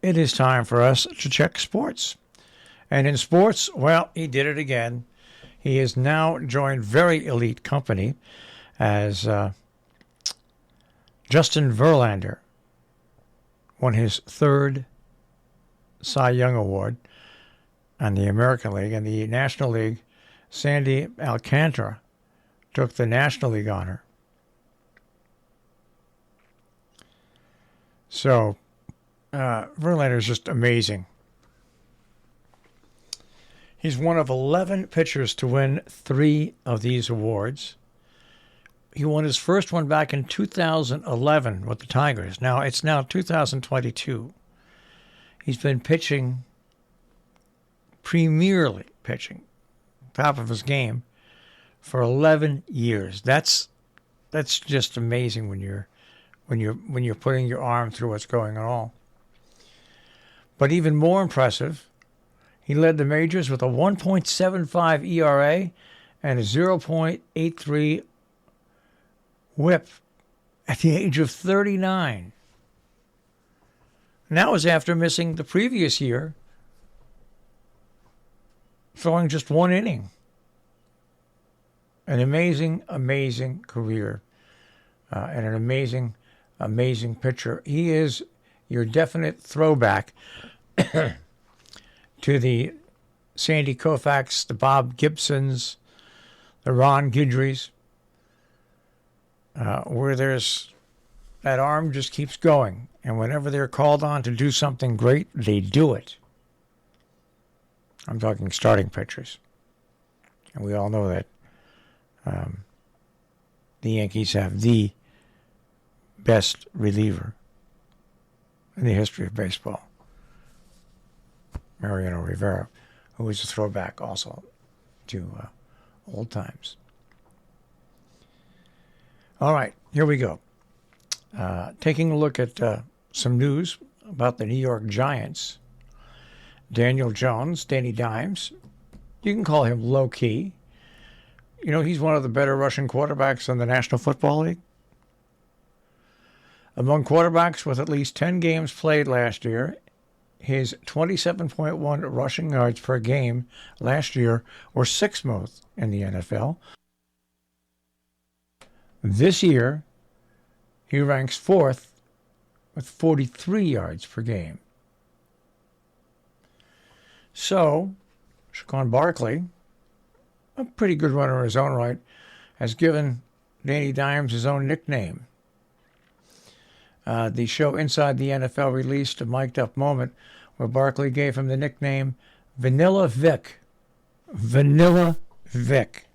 it is time for us to check sports. And in sports, well, he did it again. He has now joined very elite company as Justin Verlander won his third Cy Young Award on the American League. And the National League, Sandy Alcantara took the National League honor. So Verlander is just amazing. He's one of 11 pitchers to win 3 of these awards. He won his first one back in 2011 with the Tigers. Now, it's now 2022. He's been pitching, premierly pitching, top of his game, for 11 years. That's just amazing when you're putting your arm through what's going on. But even more impressive, he led the majors with a 1.75 ERA and a 0.83 WHIP at the age of 39. And that was after missing the previous year, throwing just 1 inning. An amazing, amazing career and an amazing, amazing pitcher. He is your definite throwback to the Sandy Koufax, the Bob Gibsons, the Ron Guidrys, where there's that arm just keeps going. And whenever they're called on to do something great, they do it. I'm talking starting pitchers. And we all know that the Yankees have the best reliever in the history of baseball, Mariano Rivera, who is a throwback also to old times. All right, here we go. Taking a look at some news about the New York Giants. Daniel Jones, Danny Dimes, you can call him low-key. You know, he's one of the better rushing quarterbacks in the National Football League. Among quarterbacks with at least 10 games played last year, his 27.1 rushing yards per game last year were 6th most in the NFL. This year, he ranks 4th with 43 yards per game. So, Saquon Barkley, a pretty good runner in his own right, has given Danny Dimes his own nickname. The show Inside the NFL released a mic'd-up moment where Barkley gave him the nickname Vanilla Vic. Vanilla Vic.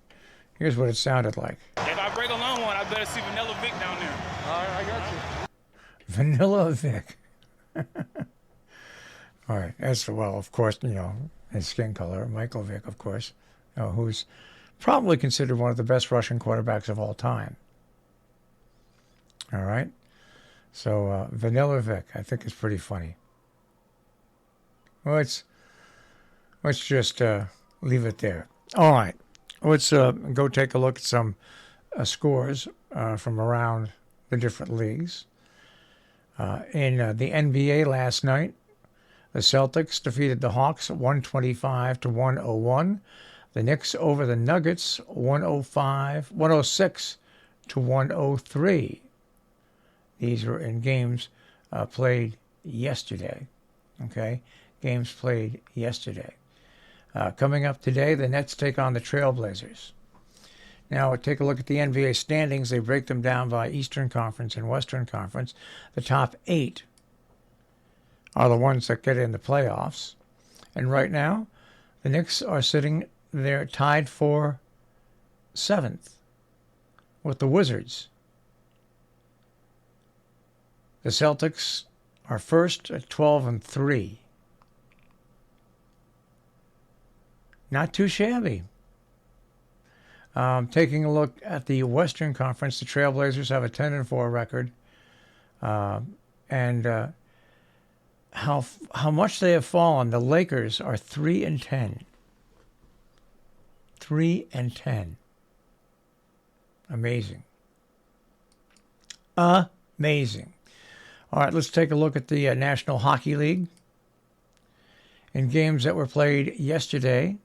Here's what it sounded like. If I break a long one, I better see Vanilla Vic down there. All right, I got you. Vanilla Vic. All right. As well, of course, you know, his skin color, Michael Vick, of course, you know, who's probably considered one of the best rushing quarterbacks of all time. All right. So, Vanilla Vic, I think is pretty funny. Well, let's just leave it there. All right. Let's go take a look at some scores from around the different leagues. In the NBA last night, the Celtics defeated the Hawks 125-101. The Knicks over the Nuggets 106-103. These were in games played yesterday. Okay? Games played yesterday. Coming up today, the Nets take on the Trailblazers. Now, take a look at the NBA standings. They break them down by Eastern Conference and Western Conference. The top 8 are the ones that get in the playoffs. And right now, the Knicks are sitting there tied for 7th with the Wizards. The Celtics are first at 12-3. Not too shabby. Taking a look at the Western Conference, the Trailblazers have a 10-4 record. And how much they have fallen. The Lakers are 3-10. 3-10. Amazing. Amazing. All right, let's take a look at the National Hockey League. In games that were played yesterday,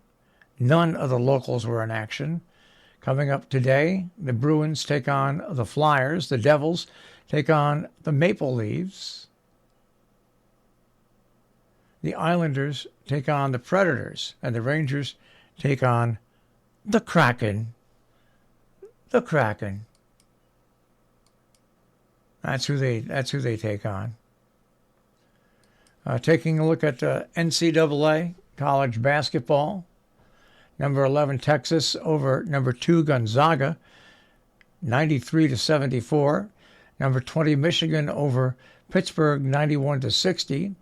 none of the locals were in action. Coming up today, the Bruins take on the Flyers. The Devils take on the Maple Leafs. The Islanders take on the Predators. And the Rangers take on the Kraken. The Kraken. That's who they take on. Taking a look at NCAA college basketball. Number 11 Texas over number 2 Gonzaga, 93-74. Number 20 Michigan over Pittsburgh, 91-60.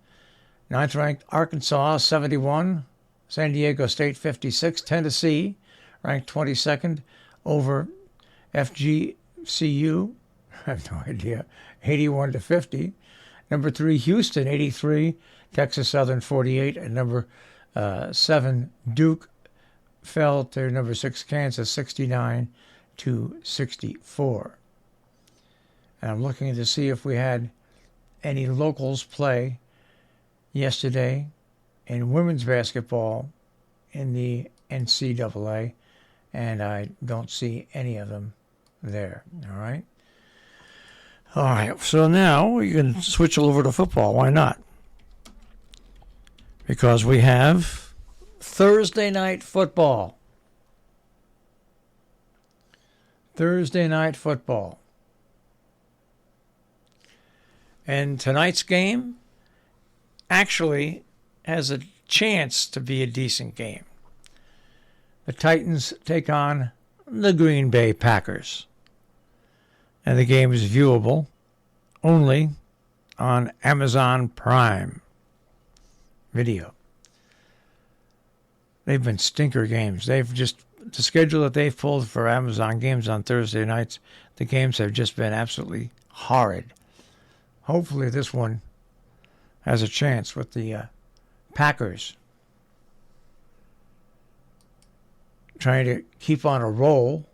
Ninth ranked Arkansas, 71. San Diego State, 56. Tennessee, ranked 22nd over FGCU. I have no idea. 81-50. Number 3 Houston, 83. Texas Southern, 48. And number 7 Duke fell to number 6 Kansas, 69-64. And I'm looking to see if we had any locals play yesterday in women's basketball in the NCAA, and I don't see any of them there. All right. All right. So now we can switch over to football. Why not? Because we have Thursday night football. Thursday night football. And tonight's game actually has a chance to be a decent game. The Titans take on the Green Bay Packers. And the game is viewable only on Amazon Prime Video. They've been stinker games. The schedule that they've pulled for Amazon games on Thursday nights, the games have just been absolutely horrid. Hopefully this one has a chance with the Packers trying to keep on a roll,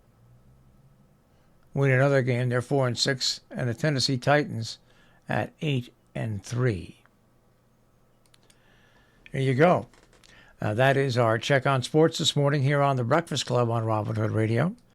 win another game. They're 4-6, and the Tennessee Titans at 8-3. There you go. That is our check on sports this morning here on the Breakfast Club on Robin Hood Radio.